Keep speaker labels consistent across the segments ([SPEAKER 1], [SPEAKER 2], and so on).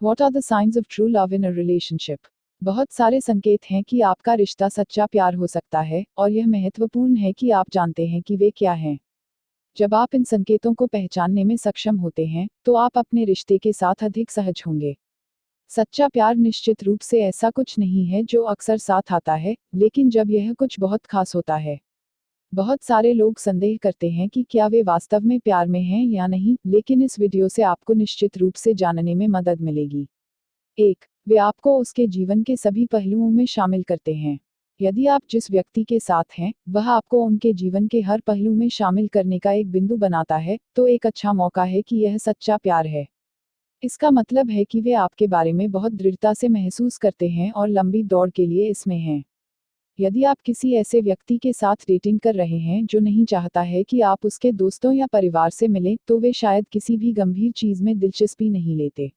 [SPEAKER 1] What are the signs of true love in a relationship? बहुत सारे संकेत हैं कि आपका रिश्ता सच्चा प्यार हो सकता है, और यह महत्वपूर्ण है कि आप जानते हैं कि वे क्या हैं। जब आप इन संकेतों को पहचानने में सक्षम होते हैं, तो आप अपने रिश्ते के साथ अधिक सहज होंगे। सच्चा प्यार निश्चित रूप से ऐसा कुछ नहीं है जो अक्सर साथ आता है, लेकिन जब यह कुछ बहुत खास होता है। बहुत सारे लोग संदेह करते हैं कि क्या वे वास्तव में प्यार में हैं या नहीं, लेकिन इस वीडियो से आपको निश्चित रूप से जानने में मदद मिलेगी। 1. वे आपको उसके जीवन के सभी पहलुओं में शामिल करते हैं। यदि आप जिस व्यक्ति के साथ हैं, वह आपको उनके जीवन के हर पहलू में शामिल करने का एक बिंदु बनाता है, तो एक अच्छा मौका है कि यह सच्चा प्यार है। इसका मतलब है कि वे आपके बारे में बहुत दृढ़ता से महसूस करते हैं और लंबी दौड़ के लिए इसमें हैं। यदि आप किसी ऐसे व्यक्ति के साथ डेटिंग कर रहे हैं जो नहीं चाहता है कि आप उसके दोस्तों या परिवार से मिलें, तो वे शायद किसी भी गंभीर चीज में दिलचस्पी नहीं लेते।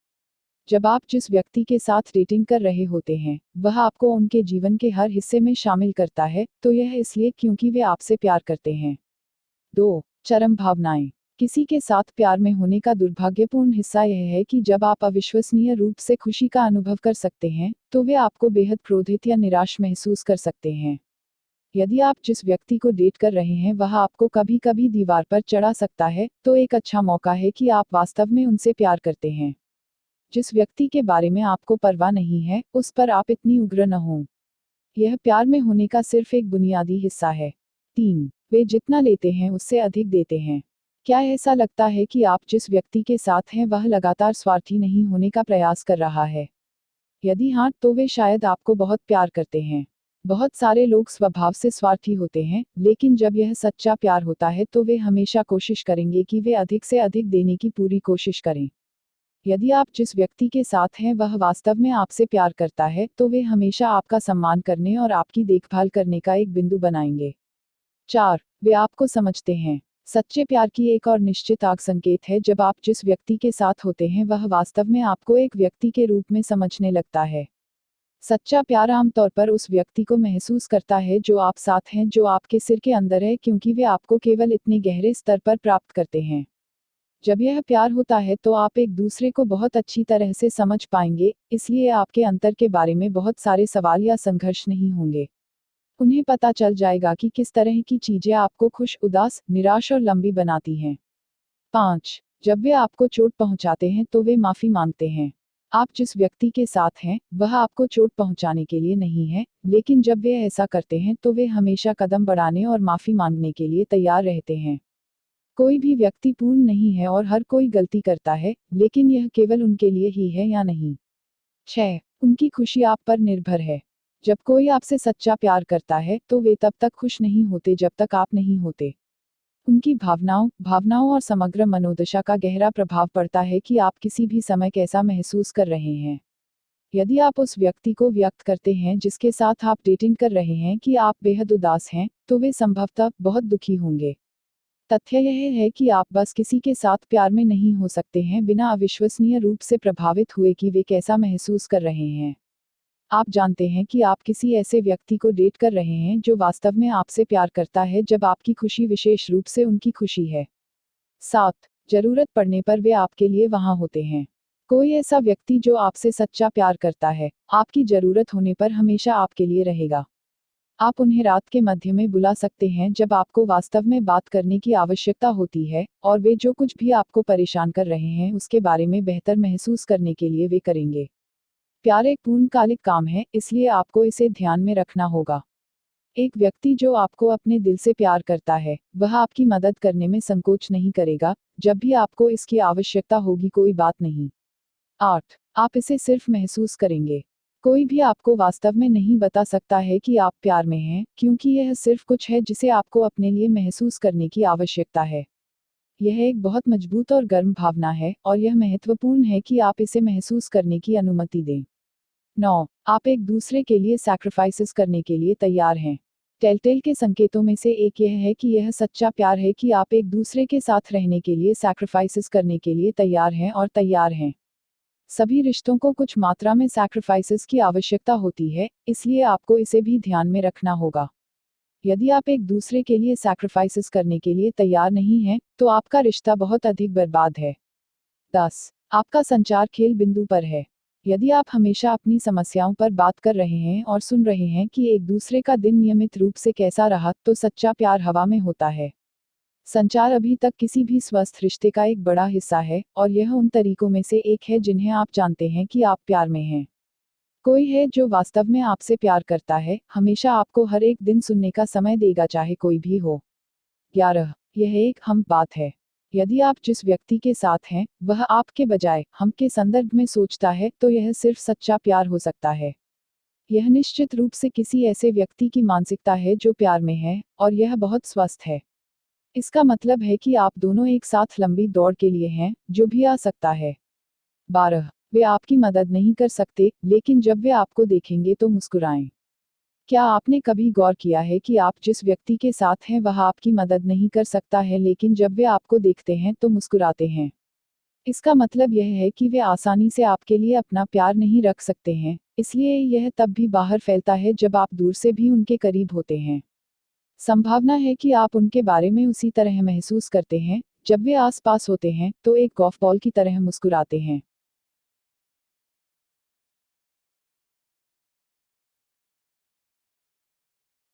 [SPEAKER 1] जब आप जिस व्यक्ति के साथ डेटिंग कर रहे होते हैं, वह आपको उनके जीवन के हर हिस्से में शामिल करता है, तो यह इसलिए क्योंकि वे आपसे प्यार करते हैं। 2. चरम भावनाएं। किसी के साथ प्यार में होने का दुर्भाग्यपूर्ण हिस्सा यह है कि जब आप अविश्वसनीय रूप से खुशी का अनुभव कर सकते हैं, तो वे आपको बेहद क्रोधित या निराश महसूस कर सकते हैं। यदि आप जिस व्यक्ति को डेट कर रहे हैं वह आपको कभी कभी दीवार पर चढ़ा सकता है, तो एक अच्छा मौका है कि आप वास्तव में उनसे प्यार करते हैं। जिस व्यक्ति के बारे में आपको परवाह नहीं है, उस पर आप इतनी उग्र न हों। यह प्यार में होने का सिर्फ एक बुनियादी हिस्सा है। 3. वे जितना लेते हैं उससे अधिक देते हैं। क्या ऐसा लगता है कि आप जिस व्यक्ति के साथ हैं वह लगातार स्वार्थी नहीं होने का प्रयास कर रहा है? यदि हाँ, तो वे शायद आपको बहुत प्यार करते हैं। बहुत सारे लोग स्वभाव से स्वार्थी होते हैं, लेकिन जब यह सच्चा प्यार होता है तो वे हमेशा कोशिश करेंगे कि वे अधिक से अधिक देने की पूरी कोशिश करें। यदि आप जिस व्यक्ति के साथ हैं वह वास्तव में आपसे प्यार करता है, तो वे हमेशा आपका सम्मान करने और आपकी देखभाल करने का एक बिंदु बनाएंगे। 4. वे आपको समझते हैं। सच्चे प्यार की एक और निश्चित आग संकेत है जब आप जिस व्यक्ति के साथ होते हैं वह वास्तव में आपको एक व्यक्ति के रूप में समझने लगता है। सच्चा प्यार आमतौर पर उस व्यक्ति को महसूस करता है जो आप साथ हैं, जो आपके सिर के अंदर है, क्योंकि वे आपको केवल इतने गहरे स्तर पर प्राप्त करते हैं। जब यह प्यार होता है तो आप एक दूसरे को बहुत अच्छी तरह से समझ पाएंगे, इसलिए आपके अंतर के बारे में बहुत सारे सवाल या संघर्ष नहीं होंगे। उन्हें पता चल जाएगा कि किस तरह की चीजें आपको खुश, उदास, निराश और लंबी बनाती हैं। 5. जब वे आपको चोट पहुंचाते हैं तो वे माफी मांगते हैं। आप जिस व्यक्ति के साथ हैं वह आपको चोट पहुंचाने के लिए नहीं है, लेकिन जब वे ऐसा करते हैं तो वे हमेशा कदम बढ़ाने और माफी मांगने के लिए तैयार रहते हैं। कोई भी व्यक्ति पूर्ण नहीं है और हर कोई गलती करता है, लेकिन यह केवल उनके लिए ही है या नहीं। 6. उनकी खुशी आप पर निर्भर है। जब कोई आपसे सच्चा प्यार करता है तो वे तब तक खुश नहीं होते जब तक आप नहीं होते। उनकी भावनाओं और समग्र मनोदशा का गहरा प्रभाव पड़ता है कि आप किसी भी समय कैसा महसूस कर रहे हैं। यदि आप उस व्यक्ति को व्यक्त करते हैं जिसके साथ आप डेटिंग कर रहे हैं कि आप बेहद उदास हैं, तो वे संभवतः बहुत दुखी होंगे। तथ्य यह है कि आप बस किसी के साथ प्यार में नहीं हो सकते हैं बिना अविश्वसनीय रूप से प्रभावित हुए कि वे कैसा महसूस कर रहे हैं। आप जानते हैं कि आप किसी ऐसे व्यक्ति को डेट कर रहे हैं जो वास्तव में आपसे प्यार करता है जब आपकी खुशी विशेष रूप से उनकी खुशी है। 7. जरूरत पड़ने पर वे आपके लिए वहां होते हैं। कोई ऐसा व्यक्ति जो आपसे सच्चा प्यार करता है, आपकी जरूरत होने पर हमेशा आपके लिए रहेगा। आप उन्हें रात के मध्य में बुला सकते हैं जब आपको वास्तव में बात करने की आवश्यकता होती है, और वे जो कुछ भी आपको परेशान कर रहे हैं उसके बारे में बेहतर महसूस करने के लिए वे करेंगे। प्यार एक पूर्णकालिक काम है, इसलिए आपको इसे ध्यान में रखना होगा। एक व्यक्ति जो आपको अपने दिल से प्यार करता है, वह आपकी मदद करने में संकोच नहीं करेगा, जब भी आपको इसकी आवश्यकता होगी, कोई बात नहीं। 8. आप इसे सिर्फ महसूस करेंगे। कोई भी आपको वास्तव में नहीं बता सकता है कि आप प्यार में हैं, क्योंकि यह सिर्फ कुछ है जिसे आपको अपने लिए महसूस करने की आवश्यकता है। यह एक बहुत मजबूत और गर्म भावना है, और यह महत्वपूर्ण है कि आप इसे महसूस करने की अनुमति दें। 9. आप एक दूसरे के लिए सैक्रिफाइसेस करने के लिए तैयार हैं। टेलटेल के संकेतों में से एक यह है कि यह सच्चा प्यार है कि आप एक दूसरे के साथ रहने के लिए सैक्रिफाइसेस करने के लिए तैयार हैं और तैयार हैं। सभी रिश्तों को कुछ मात्रा में सैक्रिफाइसेस की आवश्यकता होती है, इसलिए आपको इसे भी ध्यान में रखना होगा। यदि आप एक दूसरे के लिए सैक्रिफाइसेस करने के लिए तैयार नहीं हैं, तो आपका रिश्ता बहुत अधिक बर्बाद है। 10. आपका संचार खेल बिंदु पर है। यदि आप हमेशा अपनी समस्याओं पर बात कर रहे हैं और सुन रहे हैं कि एक दूसरे का दिन नियमित रूप से कैसा रहा, तो सच्चा प्यार हवा में होता है। संचार अभी तक किसी भी स्वस्थ रिश्ते का एक बड़ा हिस्सा है, और यह उन तरीकों में से एक है जिन्हें आप जानते हैं कि आप प्यार में हैं। कोई है जो वास्तव में आपसे प्यार करता है, हमेशा आपको हर एक दिन सुनने का समय देगा, चाहे कोई भी हो। 11 यह एक हम बात है। यदि आप जिस व्यक्ति के साथ हैं, वह आपके बजाय हम के संदर्भ में सोचता है, तो यह सिर्फ सच्चा प्यार हो सकता है। यह निश्चित रूप से किसी ऐसे व्यक्ति की मानसिकता है जो प्यार में है, और यह बहुत स्वस्थ है। इसका मतलब है कि आप दोनों एक साथ लंबी दौड़ के लिए हैं, जो भी आ सकता है। 12 वे आपकी मदद नहीं कर सकते, लेकिन जब वे आपको देखेंगे तो मुस्कुराएं। क्या आपने कभी गौर किया है कि आप जिस व्यक्ति के साथ हैं वह आपकी मदद नहीं कर सकता है, लेकिन जब वे आपको देखते हैं तो मुस्कुराते हैं? इसका मतलब यह है कि वे आसानी से आपके लिए अपना प्यार नहीं रख सकते हैं, इसलिए यह तब भी बाहर फैलता है जब आप दूर से भी उनके करीब होते हैं। संभावना है कि आप उनके बारे में उसी तरह महसूस करते हैं, जब वे आसपास होते हैं तो एक गॉल्फ बॉल की तरह मुस्कुराते हैं।